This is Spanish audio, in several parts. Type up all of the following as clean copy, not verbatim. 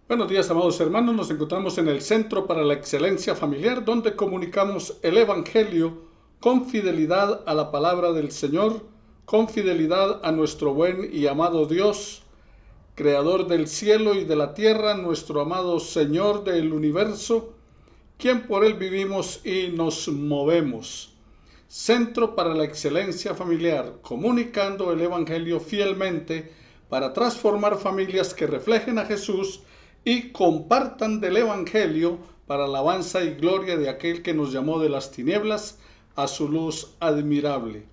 Buenos días, amados hermanos. Nos encontramos en el Centro para la Excelencia Familiar, donde comunicamos el Evangelio con fidelidad a la palabra del Señor, con fidelidad a nuestro buen y amado Dios, Creador del cielo y de la tierra, nuestro amado Señor del universo, quien por Él vivimos y nos movemos. Centro para la Excelencia Familiar, comunicando el Evangelio fielmente para transformar familias que reflejen a Jesús y compartan del Evangelio para alabanza y gloria de aquel que nos llamó de las tinieblas a su luz admirable.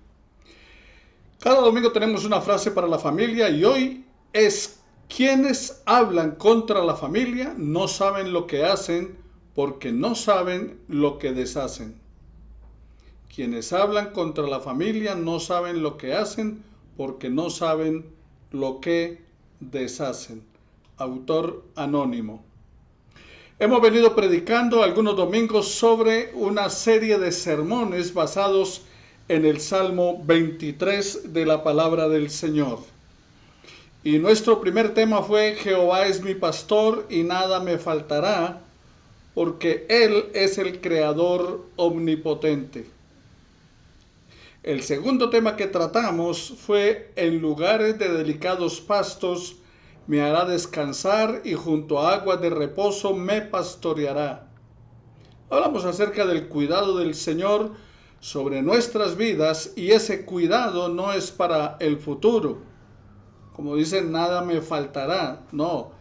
Cada domingo tenemos una frase para la familia y hoy es: quienes hablan contra la familia no saben lo que hacen porque no saben lo que deshacen. Quienes hablan contra la familia no saben lo que hacen porque no saben lo que deshacen. Autor anónimo. Hemos venido predicando algunos domingos sobre una serie de sermones basados en el Salmo 23 de la palabra del Señor. Y nuestro primer tema fue: Jehová es mi pastor y nada me faltará, porque Él es el Creador omnipotente. El segundo tema que tratamos fue: en lugares de delicados pastos me hará descansar y junto a aguas de reposo me pastoreará. Hablamos acerca del cuidado del Señor sobre nuestras vidas, y ese cuidado no es para el futuro. Como dicen, nada me faltará. No,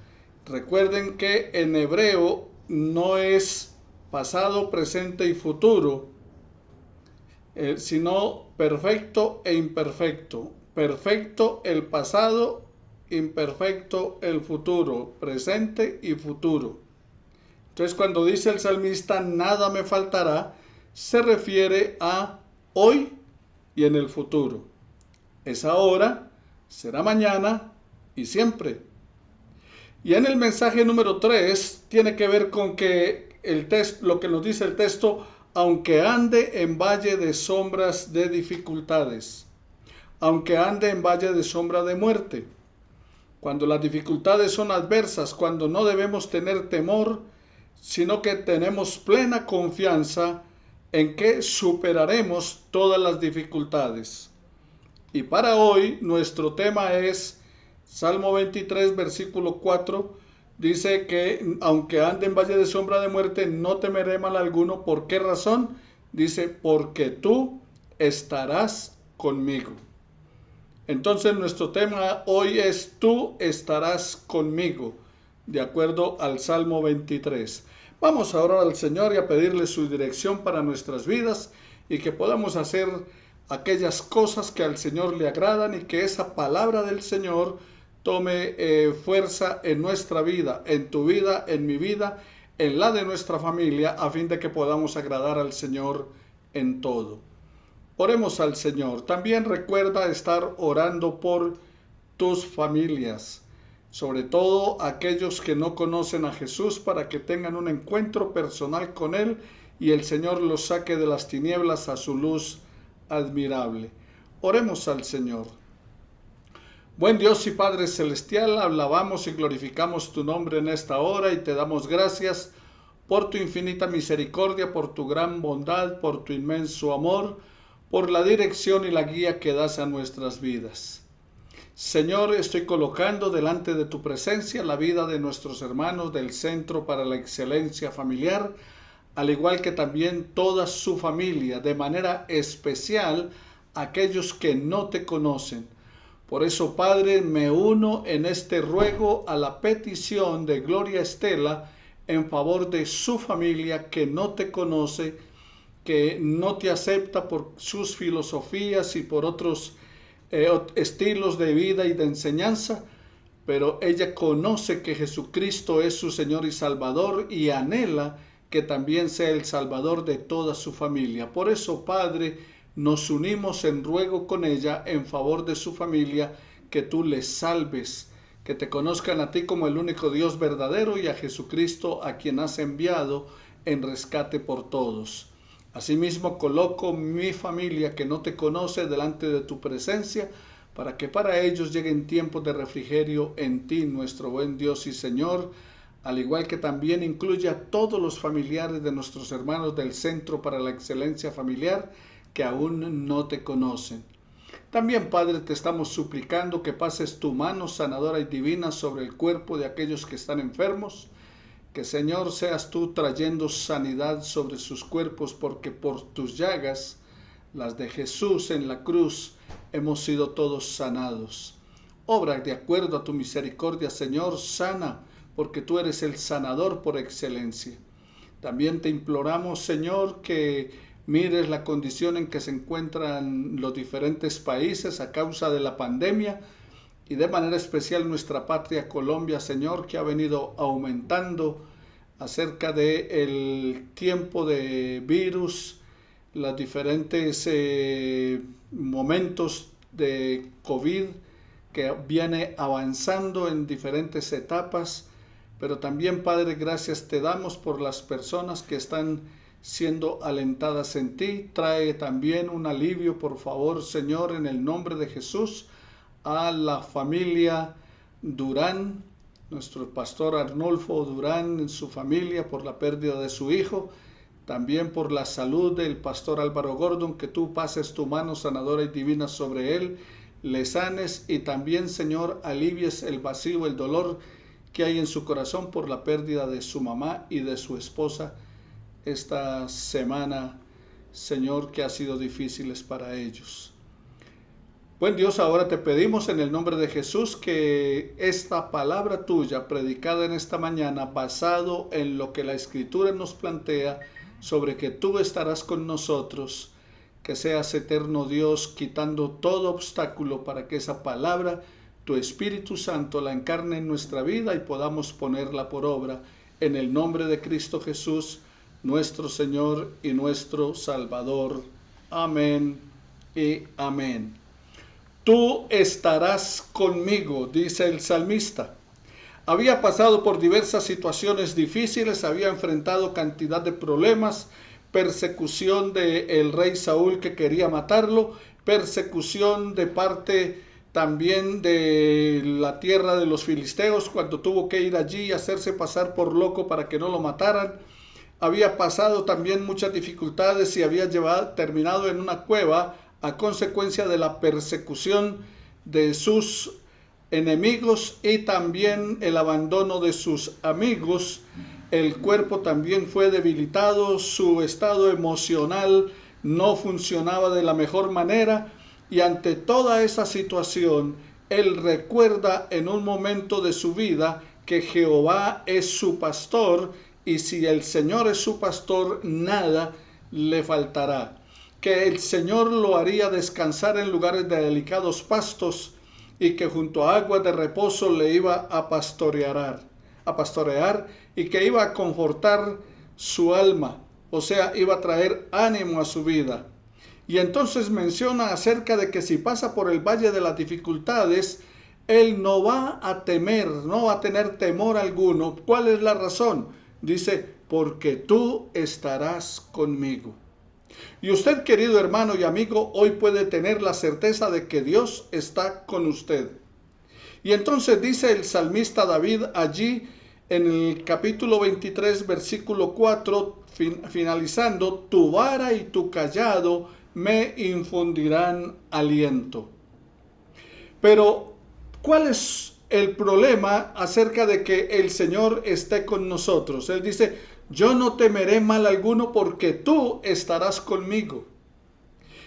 recuerden que en hebreo no es pasado, presente y futuro, sino perfecto e imperfecto. Perfecto el pasado, imperfecto el futuro, presente y futuro. Entonces, cuando dice el salmista nada me faltará, se refiere a hoy y en el futuro. Es ahora, será mañana y siempre. Y en el mensaje número 3 tiene que ver con que lo que nos dice el texto: aunque ande en valle de sombras de dificultades, aunque ande en valle de sombra de muerte. Cuando las dificultades son adversas, cuando no debemos tener temor, sino que tenemos plena confianza en que superaremos todas las dificultades. Y para hoy nuestro tema es Salmo 23, versículo 4. Dice que aunque ande en valle de sombra de muerte, no temeré mal alguno. ¿Por qué razón? Dice: porque tú estarás conmigo. Entonces nuestro tema hoy es: tú estarás conmigo, de acuerdo al Salmo 23. Vamos a orar al Señor y a pedirle su dirección para nuestras vidas, y que podamos hacer aquellas cosas que al Señor le agradan, y que esa palabra del Señor tome fuerza en nuestra vida, en tu vida, en mi vida, en la de nuestra familia, a fin de que podamos agradar al Señor en todo. Oremos al Señor. También recuerda estar orando por tus familias, sobre todo aquellos que no conocen a Jesús, para que tengan un encuentro personal con Él y el Señor los saque de las tinieblas a su luz admirable. Oremos al Señor. Buen Dios y Padre Celestial, alabamos y glorificamos tu nombre en esta hora y te damos gracias por tu infinita misericordia, por tu gran bondad, por tu inmenso amor, por la dirección y la guía que das a nuestras vidas. Señor, estoy colocando delante de tu presencia la vida de nuestros hermanos del Centro para la Excelencia Familiar, al igual que también toda su familia, de manera especial aquellos que no te conocen. Por eso, Padre, me uno en este ruego a la petición de Gloria Estela en favor de su familia que no te conoce, que no te acepta por sus filosofías y por otros estilos de vida y de enseñanza, pero ella conoce que Jesucristo es su Señor y Salvador, y anhela que también sea el Salvador de toda su familia. Por eso, Padre, nos unimos en ruego con ella en favor de su familia, que tú les salves, que te conozcan a ti como el único Dios verdadero y a Jesucristo a quien has enviado en rescate por todos. Asimismo, coloco mi familia que no te conoce delante de tu presencia, para que para ellos lleguen tiempos de refrigerio en ti, nuestro buen Dios y Señor, al igual que también incluye a todos los familiares de nuestros hermanos del Centro para la Excelencia Familiar que aún no te conocen. También, Padre, te estamos suplicando que pases tu mano sanadora y divina sobre el cuerpo de aquellos que están enfermos, que, Señor, seas tú trayendo sanidad sobre sus cuerpos, porque por tus llagas, las de Jesús en la cruz, hemos sido todos sanados. Obra de acuerdo a tu misericordia, Señor, sana, porque tú eres el sanador por excelencia. También te imploramos, Señor, que mires la condición en que se encuentran los diferentes países a causa de la pandemia, y de manera especial nuestra patria Colombia, Señor, que ha venido aumentando acerca del tiempo de virus, los diferentes momentos de COVID que viene avanzando en diferentes etapas. Pero también, Padre, gracias te damos por las personas que están siendo alentadas en ti. Trae también un alivio, por favor, Señor, en el nombre de Jesús, a la familia Durán, nuestro pastor Arnulfo Durán, en su familia, por la pérdida de su hijo, también por la salud del pastor Álvaro Gordon, que tú pases tu mano sanadora y divina sobre él, le sanes y también, Señor, alivies el vacío, el dolor que hay en su corazón por la pérdida de su mamá y de su esposa esta semana, Señor, que ha sido difíciles para ellos. Buen Dios, ahora te pedimos en el nombre de Jesús que esta palabra tuya predicada en esta mañana, basado en lo que la Escritura nos plantea sobre que tú estarás con nosotros, que seas eterno Dios, quitando todo obstáculo para que esa palabra, tu Espíritu Santo, la encarne en nuestra vida y podamos ponerla por obra en el nombre de Cristo Jesús, nuestro Señor y nuestro Salvador. Amén y amén. Tú estarás conmigo, dice el salmista. Había pasado por diversas situaciones difíciles, había enfrentado cantidad de problemas, persecución del rey Saúl que quería matarlo, persecución de parte también de la tierra de los filisteos cuando tuvo que ir allí y hacerse pasar por loco para que no lo mataran. Había pasado también muchas dificultades y había terminado en una cueva a consecuencia de la persecución de sus enemigos y también el abandono de sus amigos. El cuerpo también fue debilitado, su estado emocional no funcionaba de la mejor manera y ante toda esa situación, él recuerda en un momento de su vida que Jehová es su pastor y si el Señor es su pastor, nada le faltará. Que el Señor lo haría descansar en lugares de delicados pastos y que junto a aguas de reposo le iba a pastorear y que iba a confortar su alma, o sea, iba a traer ánimo a su vida. Y entonces menciona acerca de que si pasa por el valle de las dificultades, él no va a temer, no va a tener temor alguno. ¿Cuál es la razón? Dice, porque tú estarás conmigo. Y usted, querido hermano y amigo, hoy puede tener la certeza de que Dios está con usted. Y entonces dice el salmista David allí en el capítulo 23, versículo 4, finalizando, tu vara y tu cayado me infundirán aliento. Pero, ¿cuál es el problema acerca de que el Señor esté con nosotros? Él dice, yo no temeré mal alguno porque tú estarás conmigo.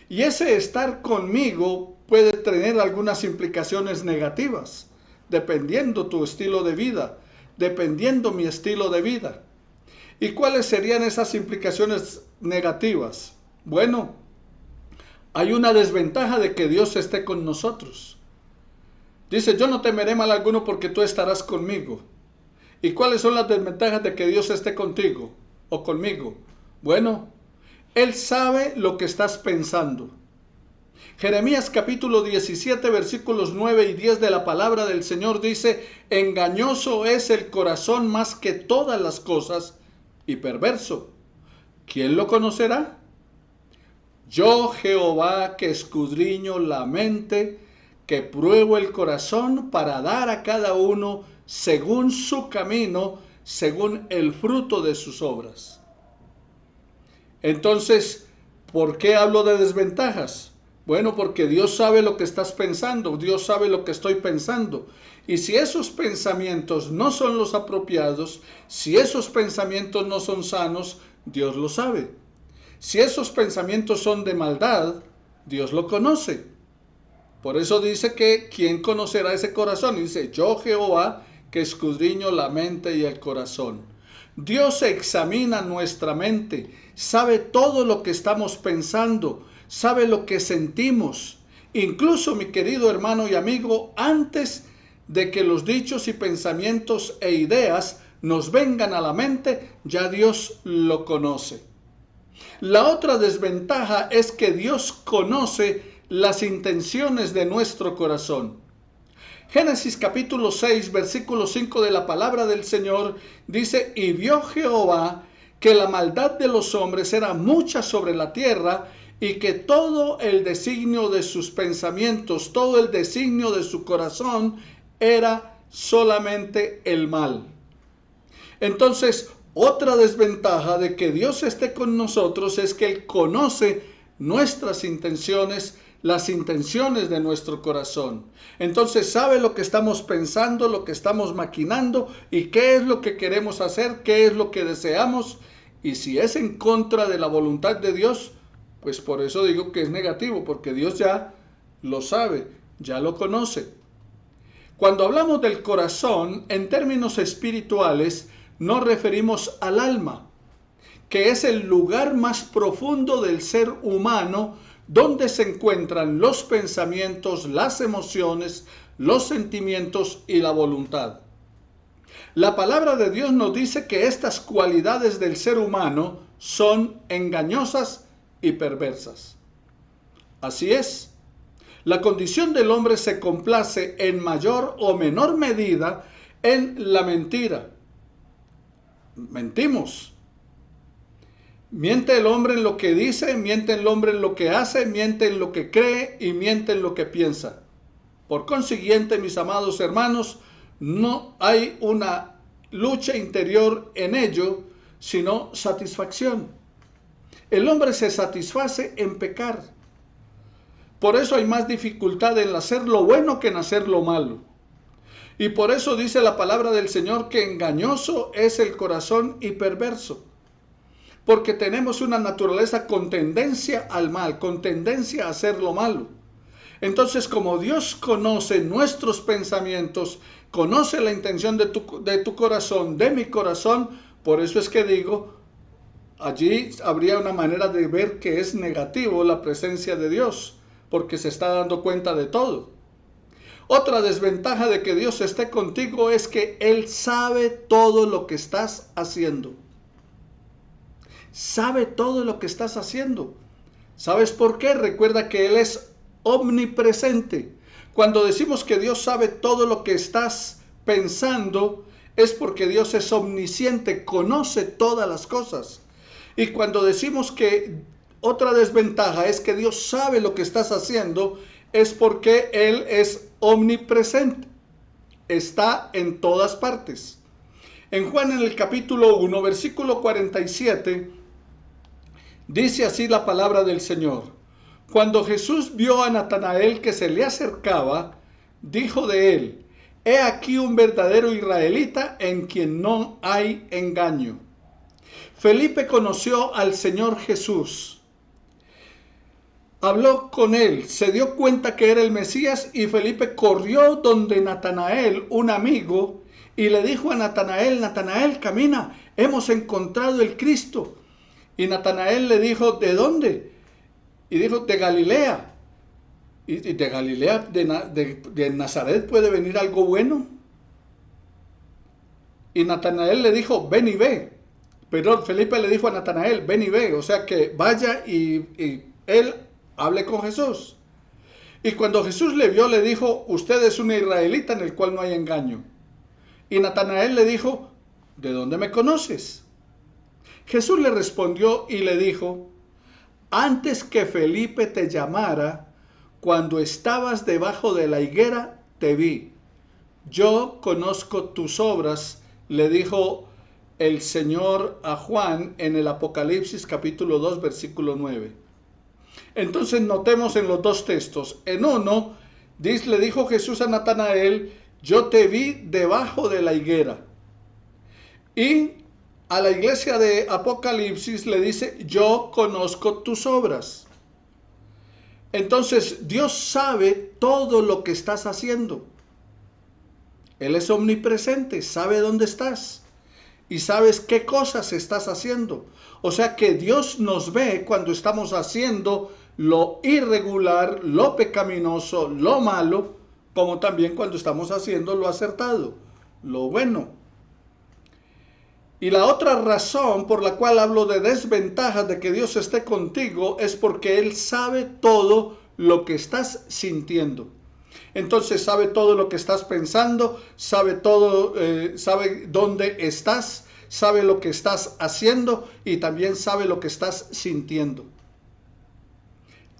Y ese estar conmigo puede tener algunas implicaciones negativas, dependiendo tu estilo de vida, dependiendo mi estilo de vida. ¿Y cuáles serían esas implicaciones negativas? Bueno, hay una desventaja de que Dios esté con nosotros. Dice, yo no temeré mal alguno porque tú estarás conmigo. ¿Y cuáles son las desventajas de que Dios esté contigo o conmigo? Bueno, Él sabe lo que estás pensando. Jeremías capítulo 17 versículos 9 y 10 de la palabra del Señor dice, engañoso es el corazón más que todas las cosas y perverso. ¿Quién lo conocerá? Yo, Jehová, que escudriño la mente, que pruebo el corazón para dar a cada uno según su camino, según el fruto de sus obras. Entonces, ¿por qué hablo de desventajas? Bueno, porque Dios sabe lo que estás pensando, Dios sabe lo que estoy pensando. Y si esos pensamientos no son los apropiados, si esos pensamientos no son sanos, Dios lo sabe. Si esos pensamientos son de maldad, Dios lo conoce. Por eso dice que ¿quién conocerá ese corazón? Y dice, yo Jehová, que escudriño la mente y el corazón. Dios examina nuestra mente, sabe todo lo que estamos pensando, sabe lo que sentimos. Incluso, mi querido hermano y amigo, antes de que los dichos y pensamientos e ideas nos vengan a la mente, ya Dios lo conoce. La otra desventaja es que Dios conoce las intenciones de nuestro corazón. Génesis capítulo 6, versículo 5 de la palabra del Señor dice, y vio Jehová que la maldad de los hombres era mucha sobre la tierra, y que todo el designio de sus pensamientos, todo el designio de su corazón era solamente el mal. Entonces, otra desventaja de que Dios esté con nosotros es que Él conoce nuestras intenciones, las intenciones de nuestro corazón. Entonces sabe lo que estamos pensando, lo que estamos maquinando y qué es lo que queremos hacer, qué es lo que deseamos. Y si es en contra de la voluntad de Dios, pues por eso digo que es negativo, porque Dios ya lo sabe, ya lo conoce. Cuando hablamos del corazón, en términos espirituales, nos referimos al alma, que es el lugar más profundo del ser humano, donde se encuentran los pensamientos, las emociones, los sentimientos y la voluntad. La palabra de Dios nos dice que estas cualidades del ser humano son engañosas y perversas. Así es. La condición del hombre se complace en mayor o menor medida en la mentira. Mentimos. Miente el hombre en lo que dice, miente el hombre en lo que hace, miente en lo que cree y miente en lo que piensa. Por consiguiente, mis amados hermanos, no hay una lucha interior en ello, sino satisfacción. El hombre se satisface en pecar. Por eso hay más dificultad en hacer lo bueno que en hacer lo malo. Y por eso dice la palabra del Señor que engañoso es el corazón y perverso. Porque tenemos una naturaleza con tendencia al mal, con tendencia a hacer lo malo. Entonces, como Dios conoce nuestros pensamientos, conoce la intención de tu corazón, de mi corazón, por eso es que digo, allí habría una manera de ver que es negativo la presencia de Dios, porque se está dando cuenta de todo. Otra desventaja de que Dios esté contigo es que Él sabe todo lo que estás haciendo. Sabe todo lo que estás haciendo. ¿Sabes por qué? Recuerda que Él es omnipresente. Cuando decimos que Dios sabe todo lo que estás pensando, es porque Dios es omnisciente, conoce todas las cosas. Y cuando decimos que otra desventaja es que Dios sabe lo que estás haciendo, es porque Él es omnipresente. Está en todas partes. En Juan, en el capítulo 1, versículo 47, dice así la palabra del Señor. Cuando Jesús vio a Natanael que se le acercaba, dijo de él, he aquí un verdadero israelita en quien no hay engaño. Felipe conoció al Señor Jesús. Habló con él, se dio cuenta que era el Mesías y Felipe corrió donde Natanael, un amigo, y le dijo a Natanael, Natanael, camina, hemos encontrado el Cristo. Y Natanael le dijo, ¿de dónde? Y dijo, de Galilea. ¿Y de Galilea, de Nazaret puede venir algo bueno? Y Natanael le dijo, ven y ve. Pero Felipe le dijo a Natanael, ven y ve. O sea que vaya y él hable con Jesús. Y cuando Jesús le vio, le dijo, usted es un israelita en el cual no hay engaño. Y Natanael le dijo, ¿de dónde me conoces? Jesús le respondió y le dijo, antes que Felipe te llamara, cuando estabas debajo de la higuera, te vi. Yo conozco tus obras, le dijo el Señor a Juan en el Apocalipsis capítulo 2 versículo 9. Entonces notemos en los dos textos. En uno, le dijo Jesús a Natanael, yo te vi debajo de la higuera. Y a la iglesia de Apocalipsis le dice, yo conozco tus obras. Entonces Dios sabe todo lo que estás haciendo. Él es omnipresente, sabe dónde estás y sabes qué cosas estás haciendo. O sea que Dios nos ve cuando estamos haciendo lo irregular, lo pecaminoso, lo malo, como también cuando estamos haciendo lo acertado, lo bueno. Y la otra razón por la cual hablo de desventajas de que Dios esté contigo es porque Él sabe todo lo que estás sintiendo. Entonces sabe todo lo que estás pensando, sabe todo, sabe dónde estás, sabe lo que estás haciendo y también sabe lo que estás sintiendo.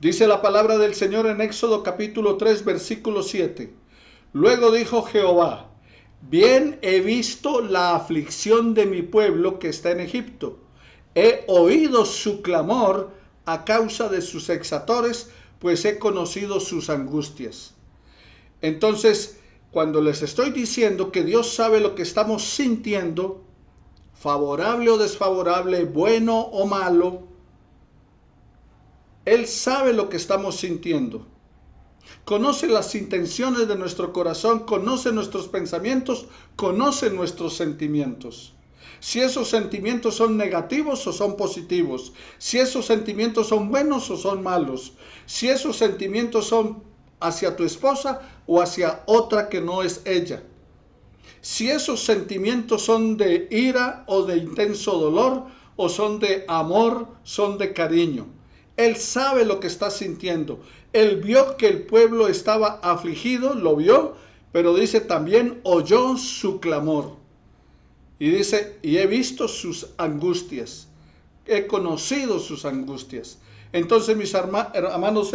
Dice la palabra del Señor en Éxodo capítulo 3 versículo 7. Luego dijo Jehová, bien he visto la aflicción de mi pueblo que está en Egipto. He oído su clamor a causa de sus exactores, pues he conocido sus angustias. Entonces, cuando les estoy diciendo que Dios sabe lo que estamos sintiendo, favorable o desfavorable, bueno o malo, Él sabe lo que estamos sintiendo. Conoce las intenciones de nuestro corazón, conoce nuestros pensamientos, conoce nuestros sentimientos. Si esos sentimientos son negativos o son positivos, si esos sentimientos son buenos o son malos, si esos sentimientos son hacia tu esposa o hacia otra que no es ella. Si esos sentimientos son de ira o de intenso dolor o son de amor, son de cariño. Él sabe lo que está sintiendo. Él vio que el pueblo estaba afligido, lo vio, pero dice también oyó su clamor. Y dice, y he visto sus angustias, he conocido sus angustias. Entonces, mis amados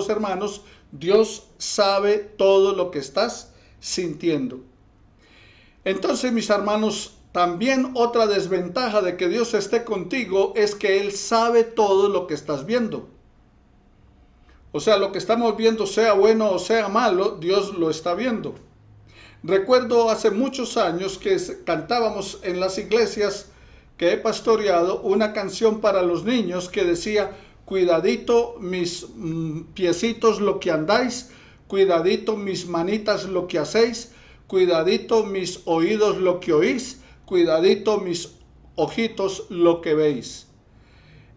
hermanos, Dios sabe todo lo que estás sintiendo. Entonces, mis hermanos, también otra desventaja de que Dios esté contigo es que Él sabe todo lo que estás viendo. O sea, lo que estamos viendo, sea bueno o sea malo, Dios lo está viendo. Recuerdo hace muchos años que cantábamos en las iglesias que he pastoreado una canción para los niños que decía, cuidadito mis piecitos lo que andáis, cuidadito mis manitas lo que hacéis, cuidadito mis oídos lo que oís, cuidadito mis ojitos lo que veis.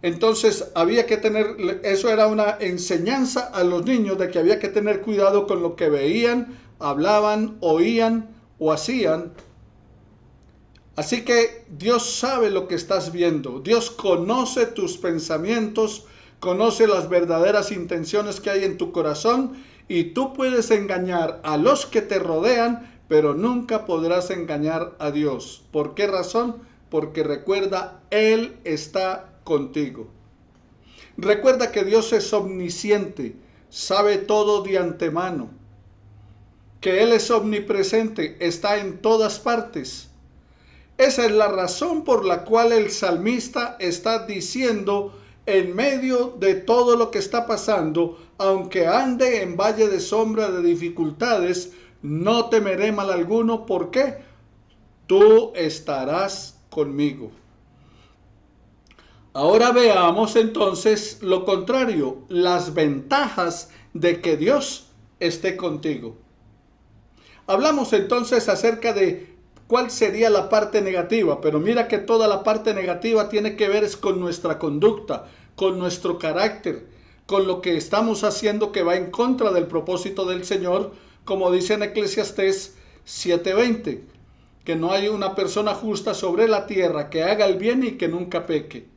Entonces había que tener, eso era una enseñanza a los niños de que había que tener cuidado con lo que veían, hablaban, oían o hacían. Así que Dios sabe lo que estás viendo. Dios conoce tus pensamientos, conoce las verdaderas intenciones que hay en tu corazón y tú puedes engañar a los que te rodean, pero nunca podrás engañar a Dios. ¿Por qué razón? Porque recuerda, Él está contigo. Recuerda que Dios es omnisciente, sabe todo de antemano, que Él es omnipresente, está en todas partes. Esa es la razón por la cual el salmista está diciendo, en medio de todo lo que está pasando, aunque ande en valle de sombra de dificultades, no temeré mal alguno. ¿Por qué? Tú estarás conmigo. Ahora veamos entonces lo contrario, las ventajas de que Dios esté contigo. Hablamos entonces acerca de cuál sería la parte negativa, pero mira que toda la parte negativa tiene que ver con nuestra conducta, con nuestro carácter, con lo que estamos haciendo que va en contra del propósito del Señor, como dice en Eclesiastés 7:20, que no hay una persona justa sobre la tierra que haga el bien y que nunca peque.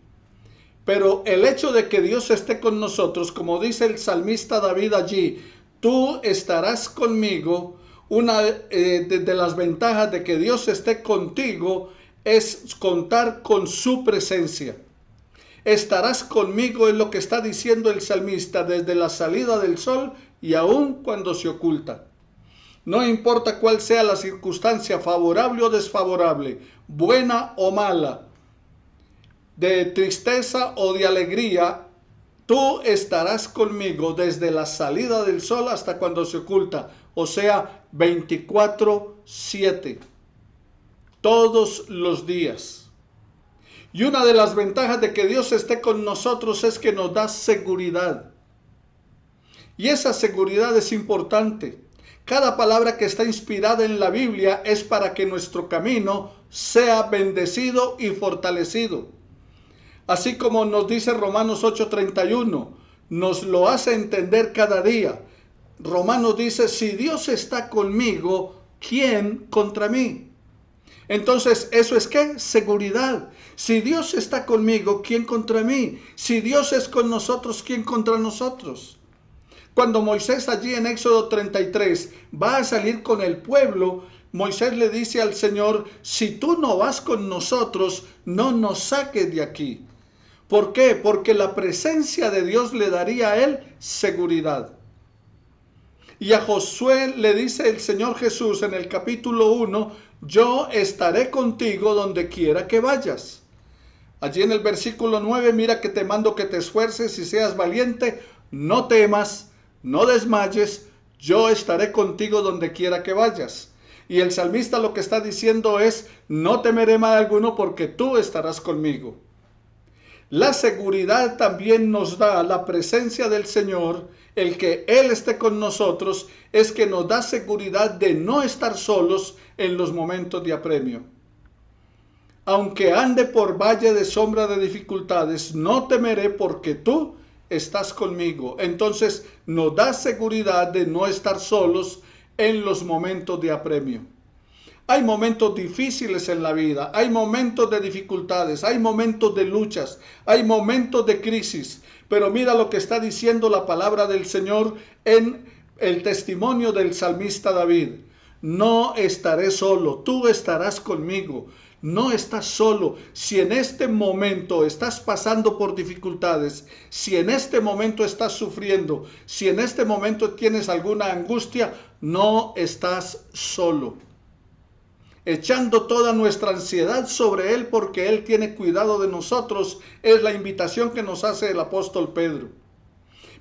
Pero el hecho de que Dios esté con nosotros, como dice el salmista David allí, tú estarás conmigo. Una de las ventajas de que Dios esté contigo es contar con su presencia. Estarás conmigo es lo que está diciendo el salmista desde la salida del sol y aún cuando se oculta. No importa cuál sea la circunstancia, favorable o desfavorable, buena o mala, de tristeza o de alegría, tú estarás conmigo desde la salida del sol hasta cuando se oculta, o sea, 24/7, todos los días. Y una de las ventajas de que Dios esté con nosotros es que nos da seguridad. Y esa seguridad es importante. Cada palabra que está inspirada en la Biblia es para que nuestro camino sea bendecido y fortalecido. Así como nos dice Romanos 8:31, nos lo hace entender cada día. Romanos dice, si Dios está conmigo, ¿quién contra mí? Entonces, ¿eso es qué? Seguridad. Si Dios está conmigo, ¿quién contra mí? Si Dios es con nosotros, ¿quién contra nosotros? Cuando Moisés allí en Éxodo 33 va a salir con el pueblo, Moisés le dice al Señor, si tú no vas con nosotros, no nos saques de aquí. ¿Por qué? Porque la presencia de Dios le daría a él seguridad. Y a Josué le dice el Señor Jesús en el capítulo 1, yo estaré contigo donde quiera que vayas. Allí en el versículo 9, mira que te mando que te esfuerces y seas valiente, no temas, no desmayes, yo estaré contigo donde quiera que vayas. Y el salmista lo que está diciendo es, no temeré mal alguno porque tú estarás conmigo. La seguridad también nos da la presencia del Señor, el que Él esté con nosotros, es que nos da seguridad de no estar solos en los momentos de apremio. Aunque ande por valle de sombra de dificultades, no temeré porque tú estás conmigo. Entonces nos da seguridad de no estar solos en los momentos de apremio. Hay momentos difíciles en la vida, hay momentos de dificultades, hay momentos de luchas, hay momentos de crisis. Pero mira lo que está diciendo la palabra del Señor en el testimonio del salmista David. No estaré solo, tú estarás conmigo. No estás solo. Si en este momento estás pasando por dificultades, si en este momento estás sufriendo, si en este momento tienes alguna angustia, no estás solo. Echando toda nuestra ansiedad sobre Él porque Él tiene cuidado de nosotros, es la invitación que nos hace el apóstol Pedro.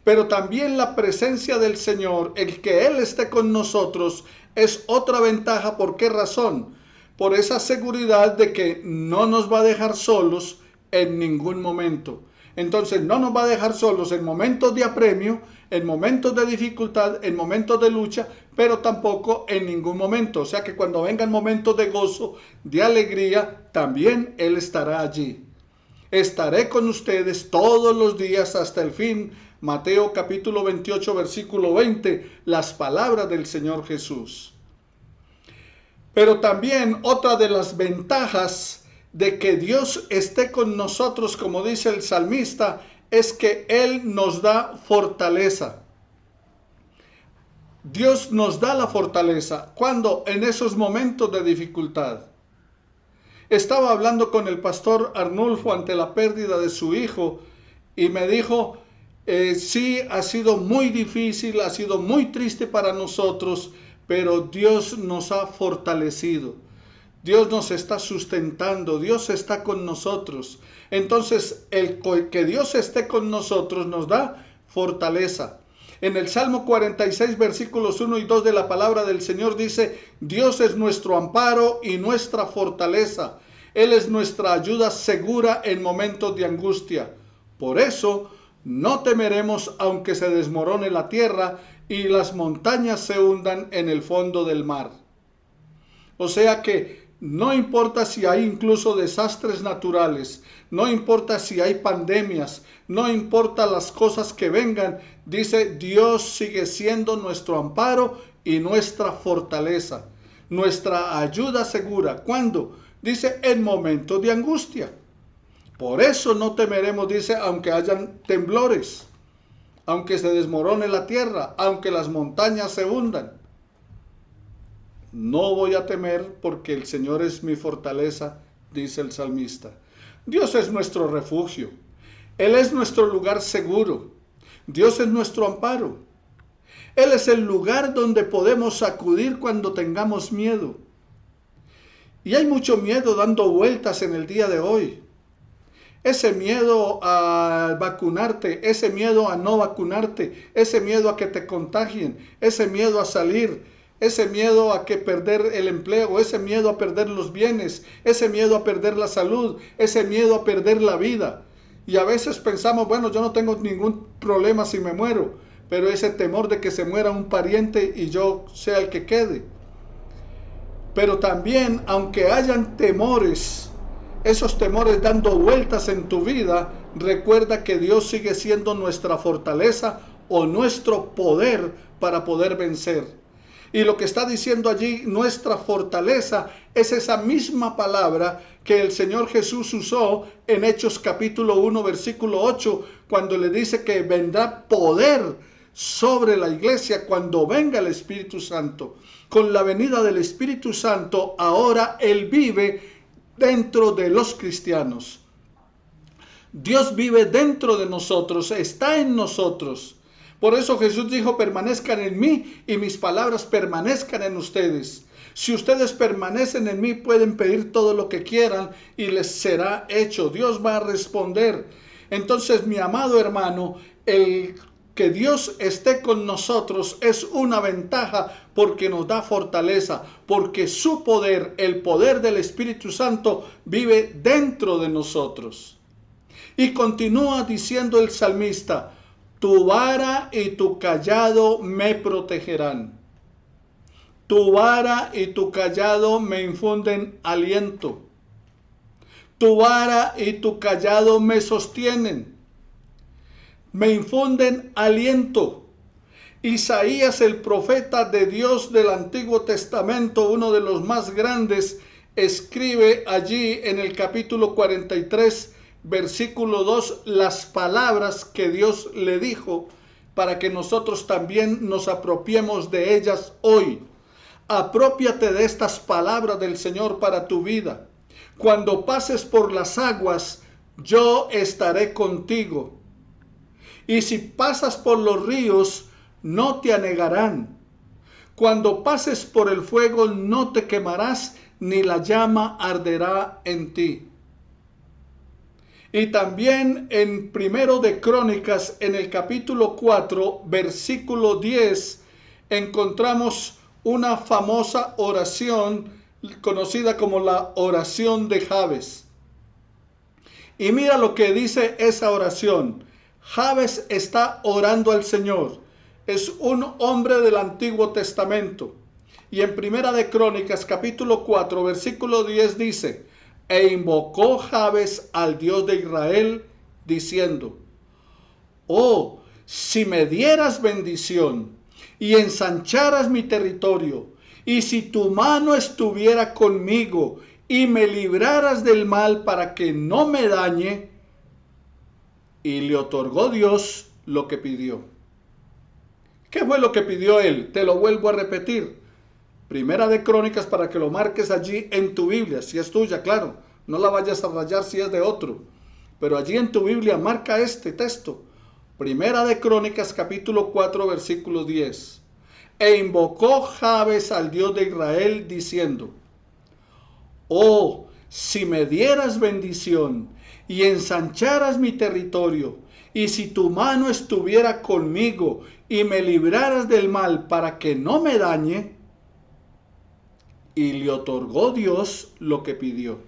Pero también la presencia del Señor, el que Él esté con nosotros, es otra ventaja. ¿Por qué razón? Por esa seguridad de que no nos va a dejar solos en ningún momento. Entonces no nos va a dejar solos en momentos de apremio, en momentos de dificultad, en momentos de lucha, pero tampoco en ningún momento. O sea que cuando vengan momentos de gozo, de alegría, también Él estará allí. Estaré con ustedes todos los días hasta el fin. Mateo capítulo 28, versículo 20, las palabras del Señor Jesús. Pero también otra de las ventajas de que Dios esté con nosotros, como dice el salmista, es que Él nos da fortaleza. Dios nos da la fortaleza. ¿Cuándo? En esos momentos de dificultad. Estaba hablando con el pastor Arnulfo ante la pérdida de su hijo y me dijo, sí, ha sido muy difícil, ha sido muy triste para nosotros, pero Dios nos ha fortalecido. Dios nos está sustentando, Dios está con nosotros. Entonces, el que Dios esté con nosotros nos da fortaleza. En el Salmo 46, versículos 1 y 2 de la palabra del Señor dice, Dios es nuestro amparo y nuestra fortaleza. Él es nuestra ayuda segura en momentos de angustia. Por eso, no temeremos aunque se desmorone la tierra y las montañas se hundan en el fondo del mar. O sea que no importa si hay incluso desastres naturales, no importa si hay pandemias, no importa las cosas que vengan, dice Dios sigue siendo nuestro amparo y nuestra fortaleza, nuestra ayuda segura. ¿Cuándo? Dice en momentos de angustia. Por eso no temeremos, dice, aunque hayan temblores, aunque se desmorone la tierra, aunque las montañas se hundan. No voy a temer porque el Señor es mi fortaleza, dice el salmista. Dios es nuestro refugio. Él es nuestro lugar seguro. Dios es nuestro amparo. Él es el lugar donde podemos acudir cuando tengamos miedo. Y hay mucho miedo dando vueltas en el día de hoy. Ese miedo a vacunarte, ese miedo a no vacunarte, ese miedo a que te contagien, ese miedo a salir, ese miedo a que perder el empleo, ese miedo a perder los bienes, ese miedo a perder la salud, ese miedo a perder la vida. Y a veces pensamos, bueno, yo no tengo ningún problema si me muero, pero ese temor de que se muera un pariente y yo sea el que quede. Pero también, aunque hayan temores, esos temores dando vueltas en tu vida, recuerda que Dios sigue siendo nuestra fortaleza o nuestro poder para poder vencer. Y lo que está diciendo allí, nuestra fortaleza, es esa misma palabra que el Señor Jesús usó en Hechos capítulo 1, versículo 8, cuando le dice que vendrá poder sobre la iglesia cuando venga el Espíritu Santo. Con la venida del Espíritu Santo, ahora Él vive dentro de los cristianos. Dios vive dentro de nosotros, está en nosotros. Por eso Jesús dijo, permanezcan en mí y mis palabras permanezcan en ustedes. Si ustedes permanecen en mí, pueden pedir todo lo que quieran y les será hecho. Dios va a responder. Entonces, mi amado hermano, el que Dios esté con nosotros es una ventaja porque nos da fortaleza, porque su poder, el poder del Espíritu Santo, vive dentro de nosotros. Y continúa diciendo el salmista, tu vara y tu cayado me protegerán. Tu vara y tu cayado me infunden aliento. Tu vara y tu cayado me sostienen. Me infunden aliento. Isaías, el profeta de Dios del Antiguo Testamento, uno de los más grandes, escribe allí en el capítulo 43, versículo 2, las palabras que Dios le dijo para que nosotros también nos apropiemos de ellas hoy. Apropiate de estas palabras del Señor para tu vida. Cuando pases por las aguas, yo estaré contigo. Y si pasas por los ríos, no te anegarán. Cuando pases por el fuego, no te quemarás, ni la llama arderá en ti. Y también en Primero de Crónicas, en el capítulo 4, versículo 10, encontramos una famosa oración conocida como la oración de Jabes. Y mira lo que dice esa oración. Jabes está orando al Señor. Es un hombre del Antiguo Testamento. Y en Primera de Crónicas, capítulo 4, versículo 10 dice, e invocó Jabes al Dios de Israel, diciendo, oh, si me dieras bendición y ensancharas mi territorio, y si tu mano estuviera conmigo y me libraras del mal para que no me dañe, y le otorgó Dios lo que pidió. ¿Qué fue lo que pidió él? Te lo vuelvo a repetir. Primera de Crónicas, para que lo marques allí en tu Biblia, si es tuya, claro. No la vayas a rayar si es de otro. Pero allí en tu Biblia marca este texto. Primera de Crónicas, capítulo 4, versículo 10. E invocó Jabes al Dios de Israel, diciendo, oh, si me dieras bendición y ensancharas mi territorio, y si tu mano estuviera conmigo y me libraras del mal para que no me dañe, y le otorgó Dios lo que pidió.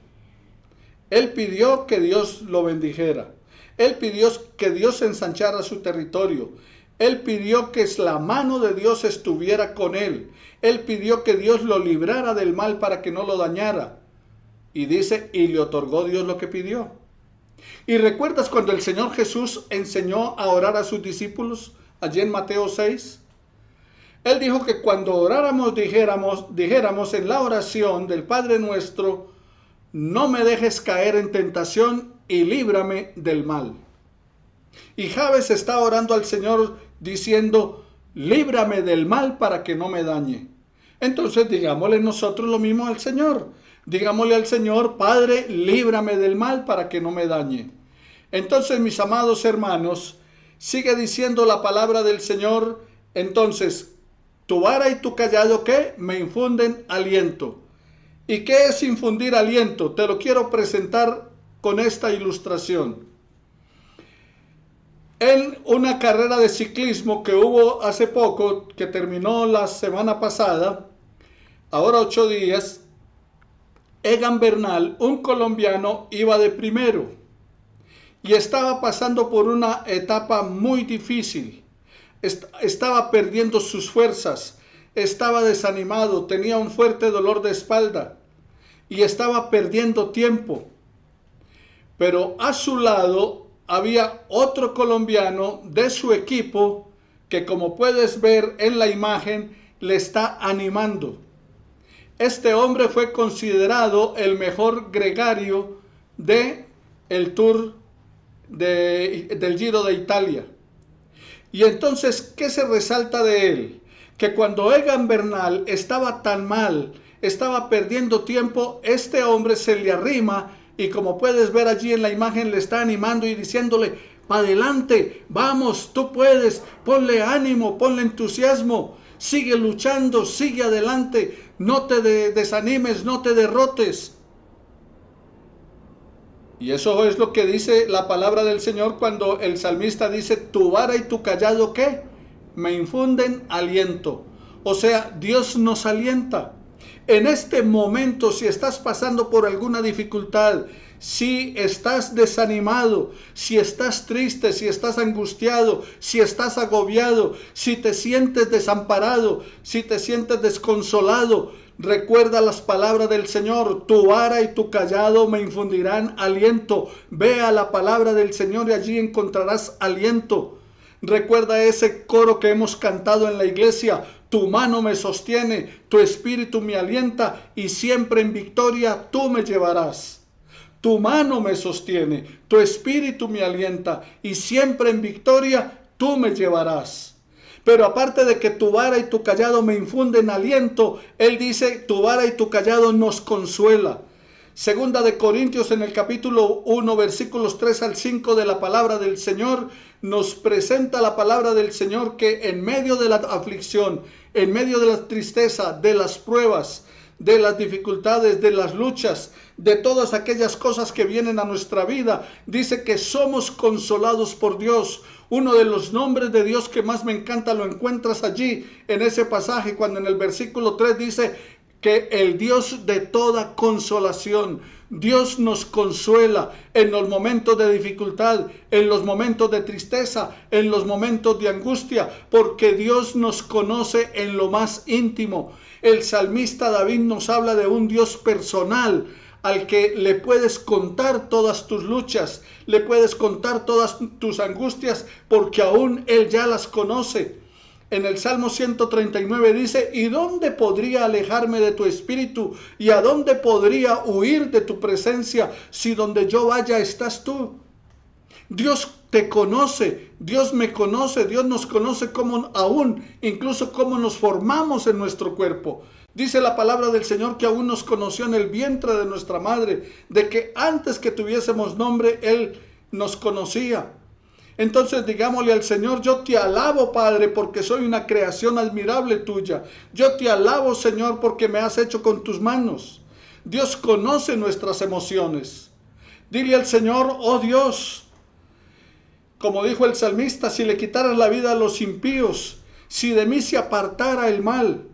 Él pidió que Dios lo bendijera. Él pidió que Dios ensanchara su territorio. Él pidió que la mano de Dios estuviera con él. Él pidió que Dios lo librara del mal para que no lo dañara. Y dice, y le otorgó Dios lo que pidió. ¿Y recuerdas cuando el Señor Jesús enseñó a orar a sus discípulos allí en Mateo 6? Él dijo que cuando oráramos dijéramos en la oración del Padre Nuestro, no me dejes caer en tentación y líbrame del mal. Y Jabes está orando al Señor diciendo, líbrame del mal para que no me dañe. Entonces digámosle nosotros lo mismo al Señor. Digámosle al Señor, Padre, líbrame del mal para que no me dañe. Entonces, mis amados hermanos, sigue diciendo la palabra del Señor Entonces, tu vara y tu callado, ¿qué? Me infunden aliento. ¿Y qué es infundir aliento? Te lo quiero presentar con esta ilustración. En una carrera de ciclismo que hubo hace poco, que terminó la semana pasada, ahora 8 días, Egan Bernal, un colombiano, iba de primero y estaba pasando por una etapa muy difícil. Estaba perdiendo sus fuerzas, estaba desanimado, tenía un fuerte dolor de espalda y estaba perdiendo tiempo. Pero a su lado había otro colombiano de su equipo que, como puedes ver en la imagen, le está animando. Este hombre fue considerado el mejor gregario del Tour del Giro de Italia. Y entonces, ¿qué se resalta de él? Que cuando Egan Bernal estaba tan mal, estaba perdiendo tiempo, este hombre se le arrima y, como puedes ver allí en la imagen, le está animando y diciéndole: "Pa' adelante, vamos, tú puedes, ponle ánimo, ponle entusiasmo, sigue luchando, sigue adelante, no te desanimes, no te derrotes". Y eso es lo que dice la palabra del Señor cuando el salmista dice: tu vara y tu callado, ¿qué? Me infunden aliento. O sea, Dios nos alienta. En este momento, si estás pasando por alguna dificultad, si estás desanimado, si estás triste, si estás angustiado, si estás agobiado, si te sientes desamparado, si te sientes desconsolado, recuerda las palabras del Señor: tu vara y tu callado me infundirán aliento. Ve a la palabra del Señor y allí encontrarás aliento. Recuerda ese coro que hemos cantado en la iglesia: tu mano me sostiene, tu espíritu me alienta y siempre en victoria tú me llevarás. Tu mano me sostiene, tu espíritu me alienta y siempre en victoria tú me llevarás. Pero aparte de que tu vara y tu callado me infunden aliento, él dice: tu vara y tu callado nos consuela. Segunda de Corintios, en el capítulo 1, versículos 3 al 5 de la palabra del Señor, nos presenta la palabra del Señor que en medio de la aflicción, en medio de la tristeza, de las pruebas, de las dificultades, de las luchas, de todas aquellas cosas que vienen a nuestra vida, dice que somos consolados por Dios. Uno de los nombres de Dios que más me encanta lo encuentras allí en ese pasaje, cuando en el versículo 3 dice que el Dios de toda consolación, Dios nos consuela en los momentos de dificultad, en los momentos de tristeza, en los momentos de angustia, porque Dios nos conoce en lo más íntimo. El salmista David nos habla de un Dios personal al que le puedes contar todas tus luchas, le puedes contar todas tus angustias, porque aún Él ya las conoce. En el Salmo 139 dice: ¿y dónde podría alejarme de tu espíritu? ¿Y a dónde podría huir de tu presencia? Si donde yo vaya estás tú. Dios te conoce, Dios me conoce, Dios nos conoce como aún, incluso cómo nos formamos en nuestro cuerpo. Dice la palabra del Señor que aún nos conoció en el vientre de nuestra madre, de que antes que tuviésemos nombre, Él nos conocía. Entonces digámosle al Señor: yo te alabo, Padre, porque soy una creación admirable tuya. Yo te alabo, Señor, porque me has hecho con tus manos. Dios conoce nuestras emociones. Dile al Señor: oh Dios, como dijo el salmista, si le quitaras la vida a los impíos, si de mí se apartara el mal.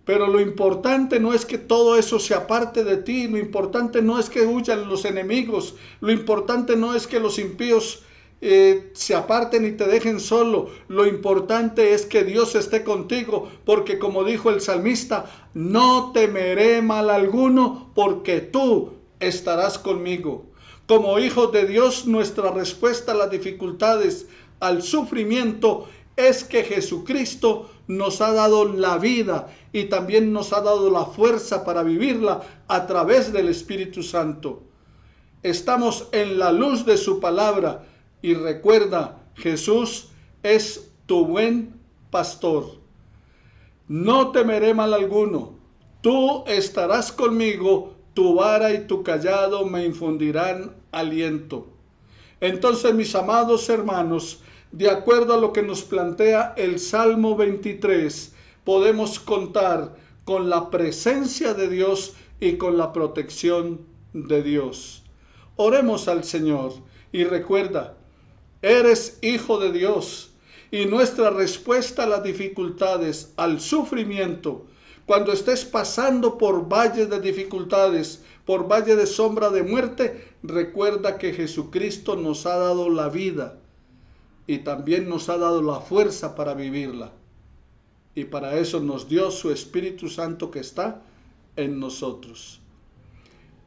Pero lo importante no es que todo eso se aparte de ti, lo importante no es que huyan los enemigos, lo importante no es que los impíos se aparten y te dejen solo. Lo importante es que Dios esté contigo, porque como dijo el salmista: no temeré mal alguno, porque tú estarás conmigo. Como hijos de Dios, nuestra respuesta a las dificultades, al sufrimiento, es que Jesucristo nos ha dado la vida y también nos ha dado la fuerza para vivirla a través del Espíritu Santo. Estamos en la luz de su palabra. Y recuerda, Jesús es tu buen pastor. No temeré mal alguno. Tú estarás conmigo, tu vara y tu callado me infundirán aliento. Entonces, mis amados hermanos, de acuerdo a lo que nos plantea el Salmo 23, podemos contar con la presencia de Dios y con la protección de Dios. Oremos al Señor y recuerda, eres hijo de Dios y nuestra respuesta a las dificultades, al sufrimiento, cuando estés pasando por valles de dificultades, por valle de sombra de muerte, recuerda que Jesucristo nos ha dado la vida y también nos ha dado la fuerza para vivirla. Y para eso nos dio su Espíritu Santo que está en nosotros.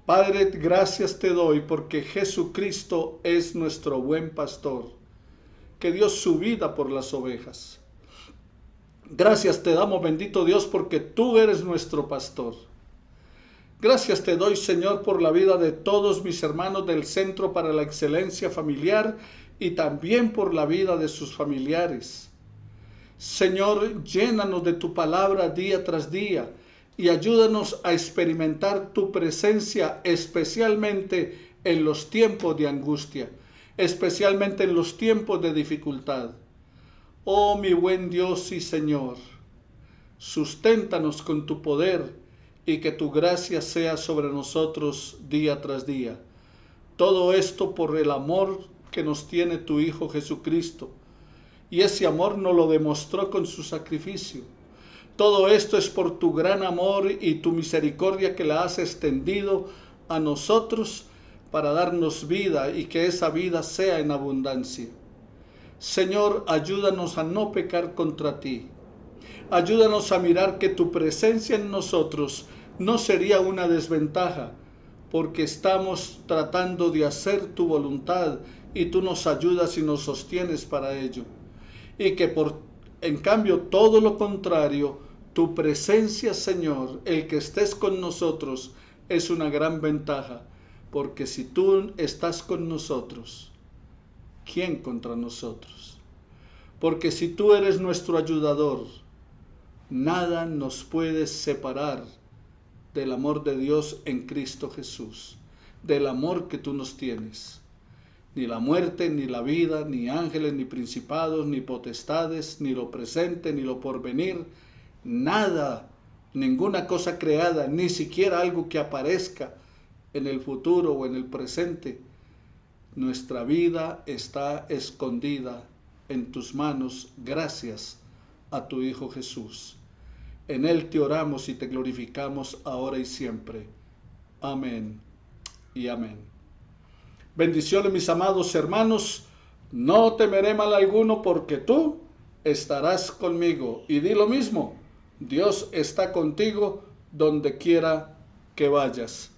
Padre, gracias te doy porque Jesucristo es nuestro buen pastor, que dio su vida por las ovejas. Gracias te damos, bendito Dios, porque tú eres nuestro pastor. Gracias te doy, Señor, por la vida de todos mis hermanos del Centro para la Excelencia Familiar y también por la vida de sus familiares. Señor, llénanos de tu palabra día tras día y ayúdanos a experimentar tu presencia, especialmente en los tiempos de angustia, especialmente en los tiempos de dificultad. Oh, mi buen Dios y Señor, susténtanos con tu poder y que tu gracia sea sobre nosotros día tras día. Todo esto por el amor que nos tiene tu Hijo Jesucristo. Y ese amor nos lo demostró con su sacrificio. Todo esto es por tu gran amor y tu misericordia que la has extendido a nosotros para darnos vida y que esa vida sea en abundancia. Señor, ayúdanos a no pecar contra ti. Ayúdanos a mirar que tu presencia en nosotros no sería una desventaja, porque estamos tratando de hacer tu voluntad y tú nos ayudas y nos sostienes para ello. Y que en cambio todo lo contrario, tu presencia, Señor, el que estés con nosotros, es una gran ventaja, porque si tú estás con nosotros, ¿quién contra nosotros? Porque si tú eres nuestro ayudador, nada nos puede separar del amor de Dios en Cristo Jesús, del amor que tú nos tienes. Ni la muerte, ni la vida, ni ángeles, ni principados, ni potestades, ni lo presente, ni lo porvenir, nada, ninguna cosa creada, ni siquiera algo que aparezca en el futuro o en el presente. Nuestra vida está escondida en tus manos gracias a tu Hijo Jesús. En Él te oramos y te glorificamos ahora y siempre. Amén y amén. Bendiciones, mis amados hermanos. No temeré mal alguno porque tú estarás conmigo. Y di lo mismo, Dios está contigo donde quiera que vayas.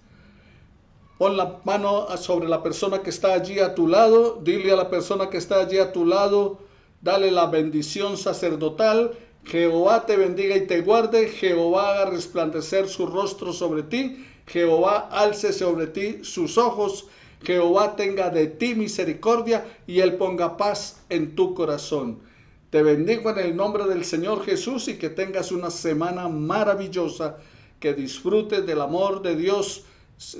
Pon la mano sobre la persona que está allí a tu lado. Dile a la persona que está allí a tu lado, dale la bendición sacerdotal. Jehová te bendiga y te guarde. Jehová haga resplandecer su rostro sobre ti. Jehová alce sobre ti sus ojos. Jehová tenga de ti misericordia y Él ponga paz en tu corazón. Te bendigo en el nombre del Señor Jesús y que tengas una semana maravillosa, que disfrutes del amor de Dios,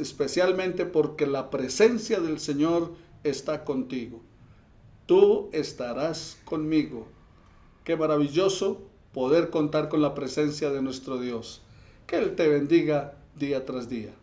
especialmente porque la presencia del Señor está contigo. Tú estarás conmigo. Qué maravilloso poder contar con la presencia de nuestro Dios. Que Él te bendiga día tras día.